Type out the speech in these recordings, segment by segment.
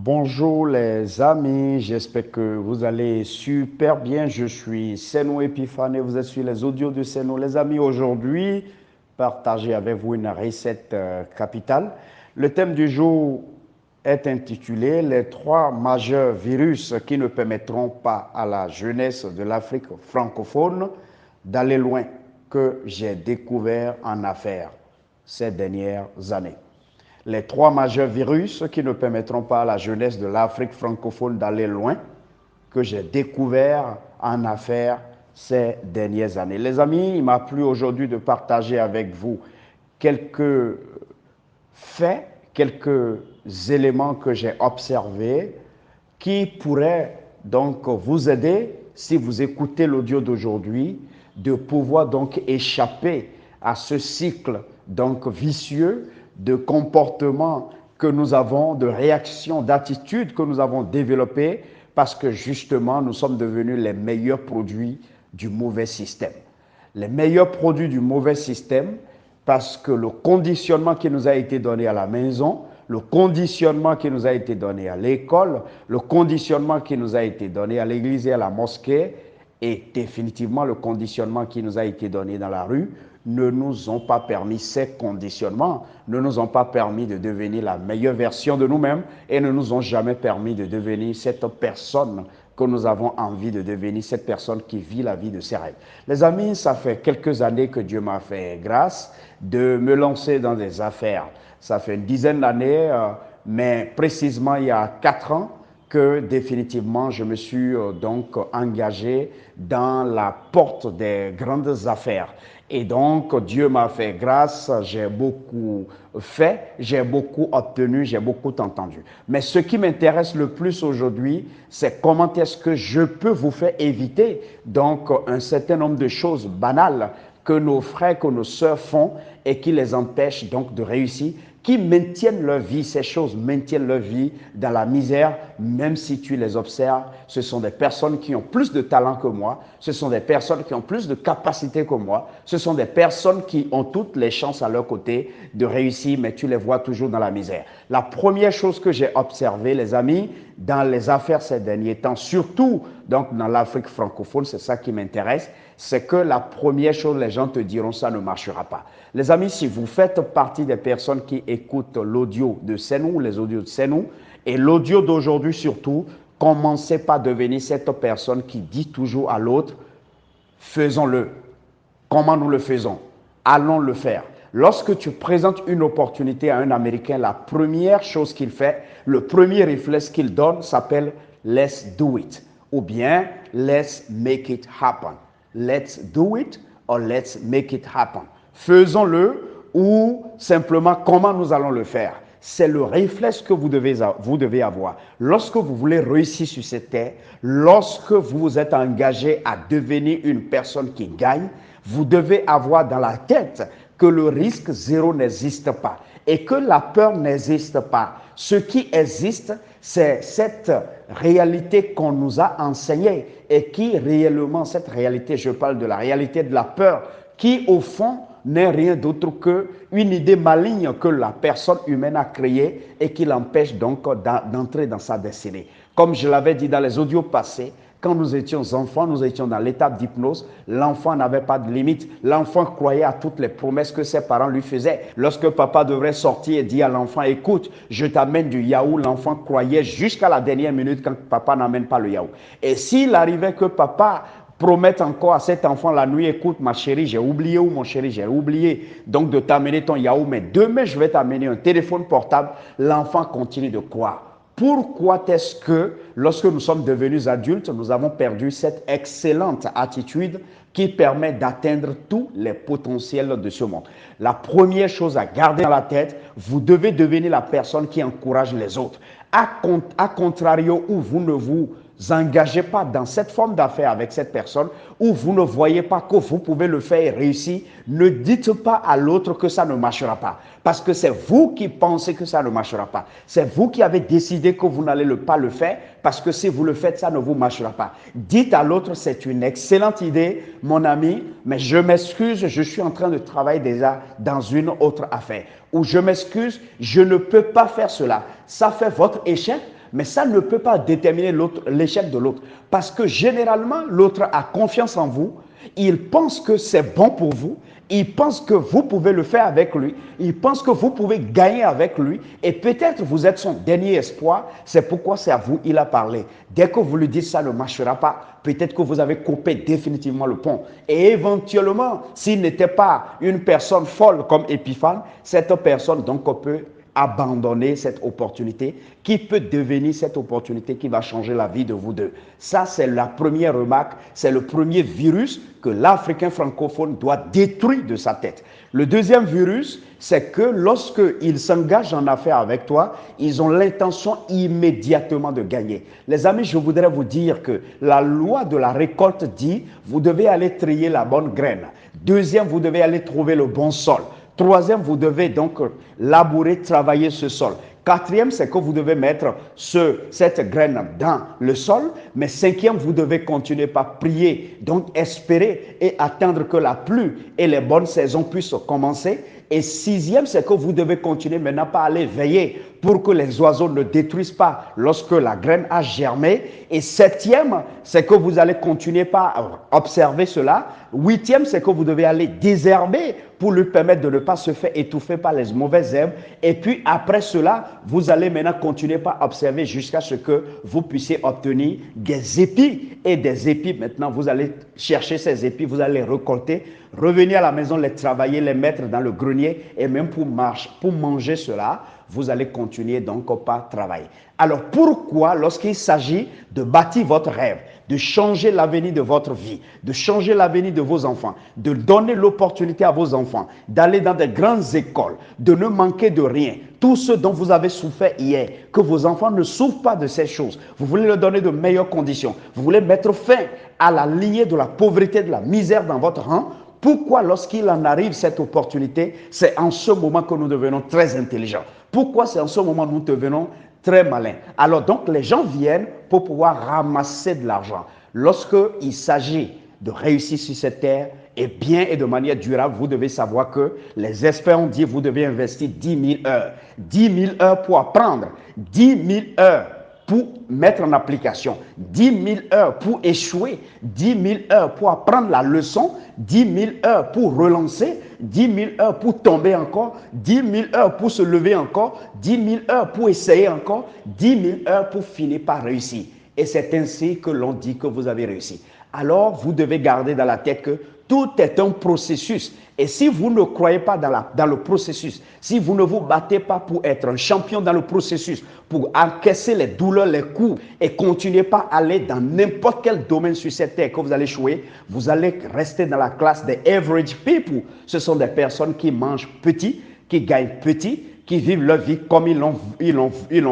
Bonjour les amis, j'espère que vous allez super bien. Je suis Senou Epiphane et vous êtes sur les audios de Senou. Les amis, aujourd'hui, partager avec vous une recette capitale. Le thème du jour est intitulé Les trois majeurs virus qui ne permettront pas à la jeunesse de l'Afrique francophone d'aller loin, que j'ai découvert en affaires ces dernières années. Les trois majeurs virus qui ne permettront pas à la jeunesse de l'Afrique francophone d'aller loin, que j'ai découvert en affaires ces dernières années. Les amis, il m'a plu aujourd'hui de partager avec vous quelques faits, quelques éléments que j'ai observés qui pourraient donc vous aider, si vous écoutez l'audio d'aujourd'hui, de pouvoir donc échapper à ce cycle donc vicieux de comportement que nous avons, de réaction, d'attitude que nous avons développé parce que justement nous sommes devenus les meilleurs produits du mauvais système. Les meilleurs produits du mauvais système parce que le conditionnement qui nous a été donné à la maison, le conditionnement qui nous a été donné à l'école, le conditionnement qui nous a été donné à l'église et à la mosquée, et définitivement le conditionnement qui nous a été donné dans la rue, ne nous ont pas permis, ces conditionnements ne nous ont pas permis de devenir la meilleure version de nous-mêmes et ne nous ont jamais permis de devenir cette personne que nous avons envie de devenir, cette personne qui vit la vie de ses rêves. Les amis, ça fait quelques années que Dieu m'a fait grâce de me lancer dans des affaires. Ça fait une dizaine d'années, mais précisément il y a 4 ans, que définitivement je me suis donc engagé dans la porte des grandes affaires. Et donc Dieu m'a fait grâce, j'ai beaucoup fait, j'ai beaucoup obtenu, j'ai beaucoup entendu. Mais ce qui m'intéresse le plus aujourd'hui, c'est comment est-ce que je peux vous faire éviter donc un certain nombre de choses banales que nos frères, que nos sœurs font et qui les empêchent donc de réussir, qui maintiennent leur vie, ces choses maintiennent leur vie dans la misère, même si tu les observes, ce sont des personnes qui ont plus de talent que moi, ce sont des personnes qui ont plus de capacités que moi, ce sont des personnes qui ont toutes les chances à leur côté de réussir, mais tu les vois toujours dans la misère. La première chose que j'ai observée, les amis, dans les affaires ces derniers temps, surtout donc dans l'Afrique francophone, c'est ça qui m'intéresse, c'est que la première chose, les gens te diront, ça ne marchera pas. Les amis, si vous faites partie des personnes qui écoutent l'audio de Senou, les audios de Senou, et l'audio d'aujourd'hui surtout, commencez par devenir cette personne qui dit toujours à l'autre, faisons-le. Comment nous le faisons? Allons le faire. Lorsque tu présentes une opportunité à un Américain, la première chose qu'il fait, le premier réflexe qu'il donne s'appelle « let's do it » ou bien « let's make it happen ». Let's do it or let's make it happen. Faisons-le ou simplement comment nous allons le faire. C'est le réflexe que vous devez avoir. Lorsque vous voulez réussir sur cette terre, lorsque vous vous êtes engagé à devenir une personne qui gagne, vous devez avoir dans la tête que le risque zéro n'existe pas et que la peur n'existe pas. Ce qui existe, c'est cette réalité qu'on nous a enseignée et qui réellement, cette réalité, je parle de la réalité de la peur, qui au fond n'est rien d'autre qu'une idée maligne que la personne humaine a créée et qui l'empêche donc d'entrer dans sa destinée. Comme je l'avais dit dans les audios passés, quand nous étions enfants, nous étions dans l'étape d'hypnose. L'enfant n'avait pas de limite. L'enfant croyait à toutes les promesses que ses parents lui faisaient. Lorsque papa devrait sortir et dire à l'enfant, écoute, je t'amène du yaourt, l'enfant croyait jusqu'à la dernière minute quand papa n'amène pas le yaourt. Et s'il arrivait que papa promette encore à cet enfant la nuit, écoute ma chérie, j'ai oublié ou mon chéri, j'ai oublié donc de t'amener ton yaourt, mais demain je vais t'amener un téléphone portable, l'enfant continue de croire. Pourquoi est-ce que, lorsque nous sommes devenus adultes, nous avons perdu cette excellente attitude qui permet d'atteindre tous les potentiels de ce monde? La première chose à garder dans la tête, vous devez devenir la personne qui encourage les autres. À contrario, où vous ne vous engagez pas dans cette forme d'affaires avec cette personne, où vous ne voyez pas que vous pouvez le faire et réussir, ne dites pas à l'autre que ça ne marchera pas. Parce que c'est vous qui pensez que ça ne marchera pas. C'est vous qui avez décidé que vous n'allez pas le faire, parce que si vous le faites, ça ne vous marchera pas. Dites à l'autre, c'est une excellente idée, mon ami, mais je m'excuse, je suis en train de travailler déjà dans une autre affaire. Ou je m'excuse, je ne peux pas faire cela. Ça fait votre échec, Mais ça ne peut pas déterminer l'échec de l'autre. Parce que généralement, l'autre a confiance en vous. Il pense que c'est bon pour vous. Il pense que vous pouvez le faire avec lui. Il pense que vous pouvez gagner avec lui. Et peut-être vous êtes son dernier espoir. C'est pourquoi c'est à vous il a parlé. Dès que vous lui dites ça ne marchera pas, peut-être que vous avez coupé définitivement le pont. Et éventuellement, s'il n'était pas une personne folle comme Épiphane, cette personne donc peut abandonner cette opportunité qui peut devenir cette opportunité qui va changer la vie de vous deux. Ça, c'est la première remarque, c'est le premier virus que l'Africain francophone doit détruire de sa tête. Le deuxième virus, c'est que lorsqu'ils s'engagent en affaires avec toi, ils ont l'intention immédiatement de gagner. Les amis, je voudrais vous dire que la loi de la récolte dit, vous devez aller trier la bonne graine. Deuxième, vous devez aller trouver le bon sol. Troisième, vous devez donc labourer, travailler ce sol. Quatrième, c'est que vous devez mettre cette graine dans le sol. Mais cinquième, vous devez continuer par prier, donc espérer et attendre que la pluie et les bonnes saisons puissent commencer. Et sixième, c'est que vous devez continuer maintenant par aller veiller pour que les oiseaux ne détruisent pas lorsque la graine a germé. Et septième, c'est que vous allez continuer par observer cela. Huitième, c'est que vous devez aller désherber pour lui permettre de ne pas se faire étouffer par les mauvaises herbes. Et puis après cela, vous allez maintenant continuer par observer jusqu'à ce que vous puissiez obtenir des épis. Et des épis, maintenant, vous allez chercher ces épis, vous allez les récolter, revenir à la maison, les travailler, les mettre dans le grenier. Et même pour manger cela, vous allez continuer donc par travailler. Alors pourquoi, lorsqu'il s'agit de bâtir votre rêve, de changer l'avenir de votre vie, de changer l'avenir de vos enfants, de donner l'opportunité à vos enfants, d'aller dans des grandes écoles, de ne manquer de rien, tout ce dont vous avez souffert hier, que vos enfants ne souffrent pas de ces choses, vous voulez leur donner de meilleures conditions, vous voulez mettre fin à la lignée de la pauvreté, de la misère dans votre rang, pourquoi lorsqu'il en arrive cette opportunité, c'est en ce moment que nous devenons très intelligents? Pourquoi c'est en ce moment que nous devenons très malins? Alors donc les gens viennent pour pouvoir ramasser de l'argent. Lorsqu'il s'agit de réussir sur cette terre, et bien et de manière durable, vous devez savoir que les experts ont dit que vous devez investir 10 000 heures. 10 000 heures pour apprendre, 10 000 heures pour mettre en application, 10 000 heures pour échouer, 10 000 heures pour apprendre la leçon, 10 000 heures pour relancer, 10 000 heures pour tomber encore, 10 000 heures pour se lever encore, 10 000 heures pour essayer encore, 10 000 heures pour finir par réussir. Et c'est ainsi que l'on dit que vous avez réussi. Alors, vous devez garder dans la tête que tout est un processus. Et si vous ne croyez pas dans le processus, si vous ne vous battez pas pour être un champion dans le processus, pour encaisser les douleurs, les coups et continuer pas à aller dans n'importe quel domaine sur cette terre que vous allez échouer, vous allez rester dans la classe des average people. Ce sont des personnes qui mangent petit, qui gagnent petit, qui vivent leur vie comme ils l'ont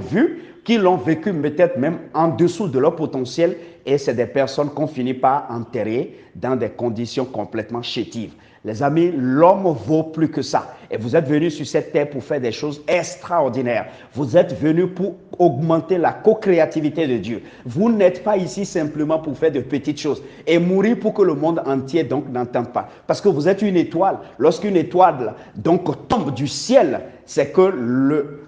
vu, qui l'ont vécu peut-être même en dessous de leur potentiel. Et c'est des personnes qu'on finit par enterrer dans des conditions complètement chétives. Les amis, l'homme vaut plus que ça. Et vous êtes venus sur cette terre pour faire des choses extraordinaires. Vous êtes venus pour augmenter la co-créativité de Dieu. Vous n'êtes pas ici simplement pour faire de petites choses et mourir pour que le monde entier donc n'entende pas. Parce que vous êtes une étoile. Lorsqu'une étoile donc tombe du ciel, c'est que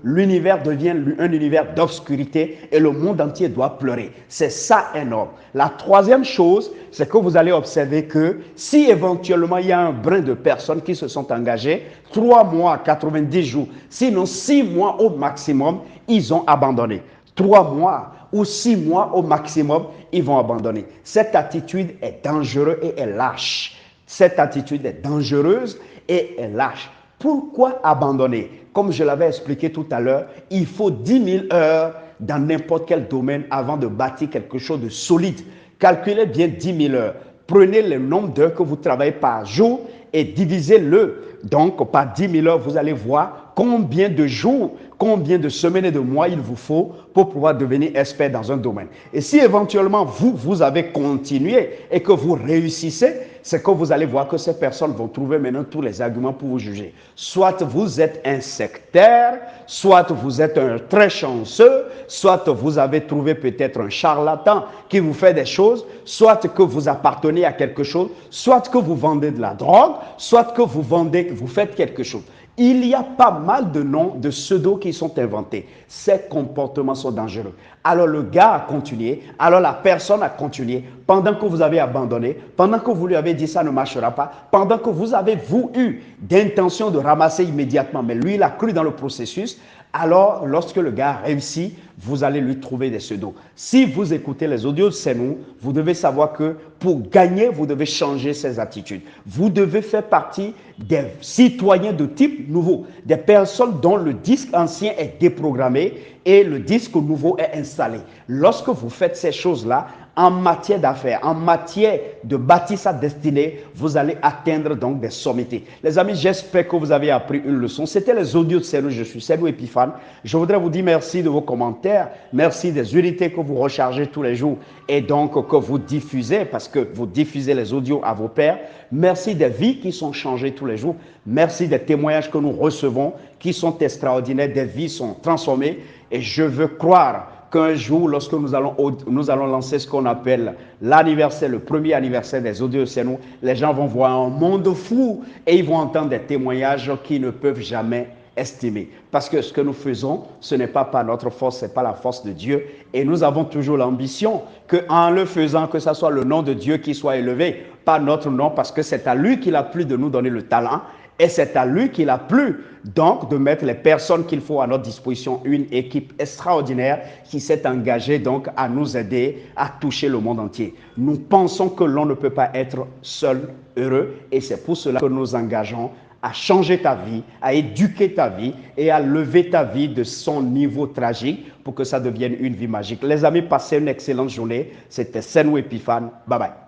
l'univers devient un univers d'obscurité et le monde entier doit pleurer. C'est ça énorme. La troisième chose, c'est que vous allez observer que si éventuellement il y a un brin de personnes qui se sont engagées, 3 mois, 90 jours, sinon 6 mois au maximum, ils ont abandonné. 3 mois ou 6 mois au maximum, ils vont abandonner. Cette attitude est dangereuse et est lâche. Cette attitude est dangereuse et est lâche. Pourquoi abandonner? Comme je l'avais expliqué tout à l'heure, il faut 10 000 heures dans n'importe quel domaine avant de bâtir quelque chose de solide. Calculez bien 10 000 heures. Prenez le nombre d'heures que vous travaillez par jour et divisez-le. Donc, par 10 000 heures, vous allez voir combien de jours, combien de semaines et de mois il vous faut pour pouvoir devenir expert dans un domaine. Et si éventuellement vous avez continué et que vous réussissez, c'est que vous allez voir que ces personnes vont trouver maintenant tous les arguments pour vous juger. Soit vous êtes un sectaire, soit vous êtes un très chanceux, soit vous avez trouvé peut-être un charlatan qui vous fait des choses, soit que vous appartenez à quelque chose, soit que vous vendez de la drogue, soit que vous faites quelque chose. Il y a pas mal de noms, de pseudos qui sont inventés. Ces comportements sont dangereux. Alors le gars a continué, alors la personne a continué, pendant que vous avez abandonné, pendant que vous lui avez dit ça ne marchera pas, pendant que vous avez, vous, eu d'intention de ramasser immédiatement, mais lui, il a cru dans le processus. Alors, lorsque le gars réussit, vous allez lui trouver des pseudos. Si vous écoutez les audios de C'est nous, vous devez savoir que pour gagner, vous devez changer ses attitudes. Vous devez faire partie des citoyens de type nouveau, des personnes dont le disque ancien est déprogrammé et le disque nouveau est installé. Lorsque vous faites ces choses-là, en matière d'affaires, en matière de bâtir sa destinée, vous allez atteindre donc des sommités. Les amis, j'espère que vous avez appris une leçon. C'était les audios de C'est nous, je suis C'est nous Epiphane. Je voudrais vous dire merci de vos commentaires, merci des unités que vous rechargez tous les jours et donc que vous diffusez, parce que vous diffusez les audios à vos pairs. Merci des vies qui sont changées tous les jours. Merci des témoignages que nous recevons qui sont extraordinaires, des vies sont transformées et je veux croire qu'un jour, lorsque nous allons lancer ce qu'on appelle l'anniversaire, le premier anniversaire des audios de C'est nous, les gens vont voir un monde fou et ils vont entendre des témoignages qu'ils ne peuvent jamais estimer. Parce que ce que nous faisons, ce n'est pas par notre force, ce n'est pas la force de Dieu. Et nous avons toujours l'ambition qu'en le faisant, que ce soit le nom de Dieu qui soit élevé, pas notre nom, parce que c'est à lui qu'il a plu de nous donner le talent. Et c'est à lui qu'il a plu donc de mettre les personnes qu'il faut à notre disposition, une équipe extraordinaire qui s'est engagée donc à nous aider à toucher le monde entier. Nous pensons que l'on ne peut pas être seul heureux et c'est pour cela que nous engageons à changer ta vie, à éduquer ta vie et à lever ta vie de son niveau tragique pour que ça devienne une vie magique. Les amis, passez une excellente journée. C'était C'est nous Epiphane. Bye bye.